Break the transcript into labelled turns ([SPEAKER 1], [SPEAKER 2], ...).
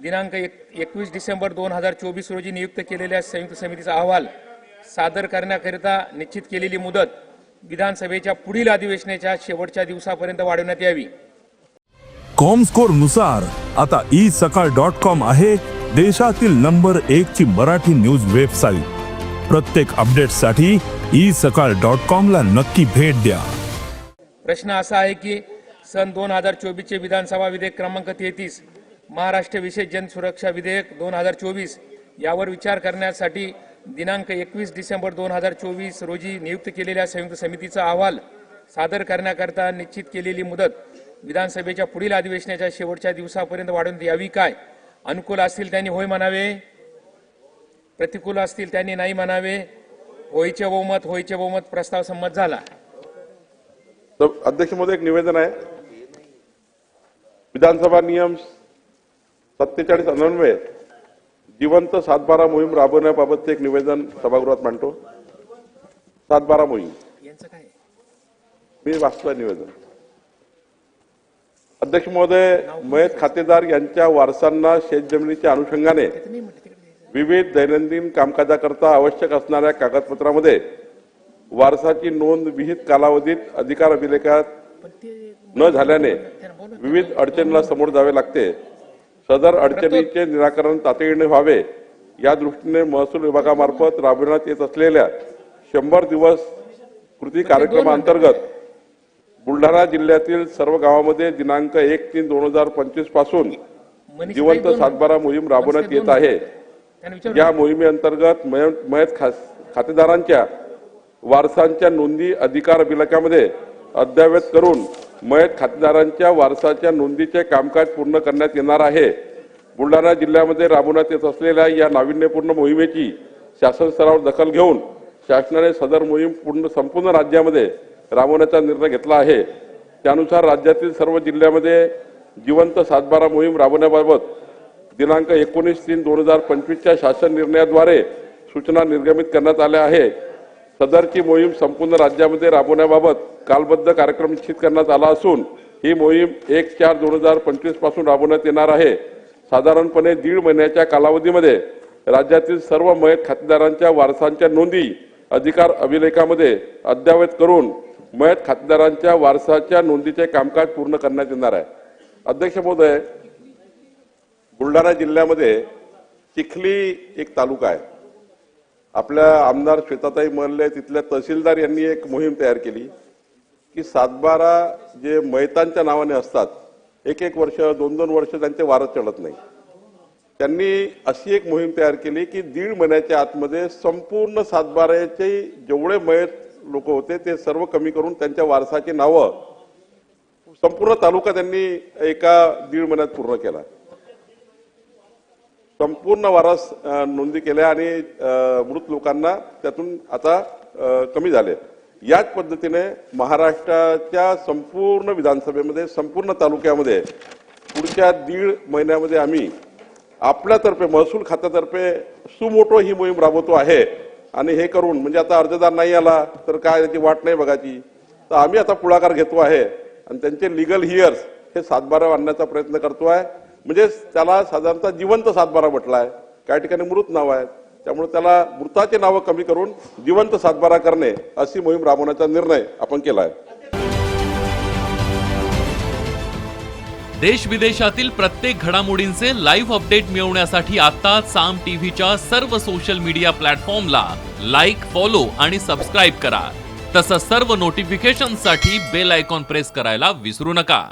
[SPEAKER 1] दिनांक 21 डिसेंबर 2024 रोजी नियुक्त केलेल्या संयुक्त समितीचा अहवाल सादर करण्याकरिता निश्चित केलेली मुदत विधानसभेच्या पुढील अधिवेशनाच्या शेवटच्या दिवसापर्यंत वाढवण्यात यावी।
[SPEAKER 2] कॉमस्कोर नुसार आता isakal.com आहे देशातील नंबर 1 ची मराठी न्यूज वेबसाईट। प्रत्येक अपडेटसाठी isakal.com ला नक्की भेट द्या।
[SPEAKER 1] प्रश्न असा आहे की सन 2024 चे विधानसभा विधेयक क्रमांक 33 महाराष्ट्र विशेष जनसुरक्षा विधेयक 2024 यावर विचार करण्यासाठी दिनांक 21 डिसेंबर 2024 रोजी नियुक्त केलेल्या संयुक्त समितीचा अहवाल सादर करण्याकरिता निश्चित केलेली मुदत विधानसभेच्या पुढील अधिवेशनाच्या शेवटच्या दिवसापर्यंत वाढवण्यात यावी काय? अनुकूल असतील त्यांनी होय म्हणावे, प्रतिकूल असतील त्यांनी नाही म्हणावे। होयचे बहुमत प्रस्ताव संमत झाला।
[SPEAKER 3] अध्यक्ष महोदय, एक निवेदन आहे। विधानसभा नियम 47 अन्वये जिवंत 7/12 मोहीम राबवण्याबाबतचे एक निवेदन सभागृहात मांडतो। 7/12 मोहीम
[SPEAKER 1] यांचं काय?
[SPEAKER 3] मी वाचतोय निवेदन। अध्यक्ष महोदय, मयत खातेदार यांच्या वारसांना शेतजमिनीच्या अनुषंगाने विविध दैनंदिन कामकाजाकरता आवश्यक असणाऱ्या कागदपत्रांमध्ये वारसाची नोंद विहित कालावधीत अधिकार अभिलेखात न झाल्याने विविध अडचणींना समोर जावे लागते। सदर अडचणीचे निराकरण तातडीने व्हावे या दृष्टीने महसूल विभागामार्फत राबविण्यात येत असलेल्या 100 दिवस कृती कार्यक्रमांतर्गत बुलढाणा जिल्ह्यातील सर्व गावांमध्ये दिनांक 1/3/2025 पासून जिवंत 7/12 मोहीम राबवण्यात येत आहे। या मोहिमेअंतर्गत मयत खातेदारांच्या वारसांच्या नोंदी अधिकार अभिलेखामध्ये अद्ययावत करून मयत खातेदारांच्या वारसाच्या नोंदीचे कामकाज पूर्ण करण्यात येणार आहे। बुलढाणा जिल्ह्यामध्ये राबवण्यात येत असलेल्या या नाविन्यपूर्ण मोहिमेची शासन स्तरावर दखल घेऊन शासनाने सदर मोहीम संपूर्ण राज्यामध्ये राबवण्याचा निर्णय घेतला आहे। त्यानुसार राज्यातील सर्व जिल्ह्यामध्ये जिवंत 7/12 मोहीम राबवण्याबाबत दिनांक 19/3/2025 शासन निर्णयाद्वारे सूचना निर्गमित करण्यात आल्या आहे। सदरची मोहीम संपूर्ण राज्यामध्ये राबवण्याबाबत कालबद्ध कार्यक्रम निश्चित करण्यात आला असून ही मोहीम 1/4/2025 पासून राबवण्यात येणार आहे। साधारणपणे 1.5 महिन्याच्या कालावधीमध्ये राज्यातील सर्व मयत खातेदारांच्या वारसांच्या नोंदी अधिकार अभिलेखामध्ये अद्ययावत करून मयत खातेदारांच्या वारसाच्या नोंदीचे कामकाज पूर्ण करण्यात येणार आहे। अध्यक्ष महोदय, बुलढाणा जिल्ह्यामध्ये चिखली एक तालुका आहे। आपल्या आमदार श्वेताताई महल्ले तिथल्या तहसीलदार यांनी एक मोहीम तयार केली की 7/12 जे मयतांच्या नावाने असतात 1-1 वर्ष 2-2 वर्ष त्यांचे वारस चढत नाही। त्यांनी अशी एक मोहीम तयार केली की 1.5 महिन्याच्या आतमध्ये संपूर्ण 7/12चे जेवढे मयत लोक होते ते सर्व कमी करून त्यांच्या वारसाची नावं संपूर्ण तालुका त्यांनी एका 1.5 महिन्यात पूर्ण केला। संपूर्ण वारस नोंदी केल्या आणि मृत लोकांना त्यातून आता कमी झाले। याच पद्धतीने महाराष्ट्राच्या संपूर्ण विधानसभेमध्ये संपूर्ण तालुक्यामध्ये पुढच्या 1.5 महिन्यामध्ये आम्ही आपल्यातर्फे महसूल खात्यातर्फे सुमोटो ही मोहीम राबवतो आहे। आणि हे करून म्हणजे आता अर्जदार नाही आला तर काय त्याची वाट नाही बघायची, तर आम्ही आता पुढाकार घेतो आहे आणि त्यांचे लीगल हिअर्स हे 7/12 आणण्याचा प्रयत्न करतो आहे। म्हणजे त्याला साधारणतः जिवंत 7/12 म्हटलाय, काही ठिकाणी मृत नाव आहे, त्यामुळे त्याला मृताचे नाव कमी करून जिवंत 7/12 करणे अशी मोहीम राबवण्याचा निर्णय आपण केला आहे।
[SPEAKER 4] देश विदेशातील प्रत्येक घडामोडींचे लाईव्ह अपडेट मिळवण्यासाठी आता साम टीव्हीच्या सर्व सोशल मीडिया प्लॅटफॉर्मला लाईक, फॉलो आणि सबस्क्राईब करा। तसंच सर्व नोटिफिकेशनसाठी बेल आयकॉन प्रेस करायला विसरू नका।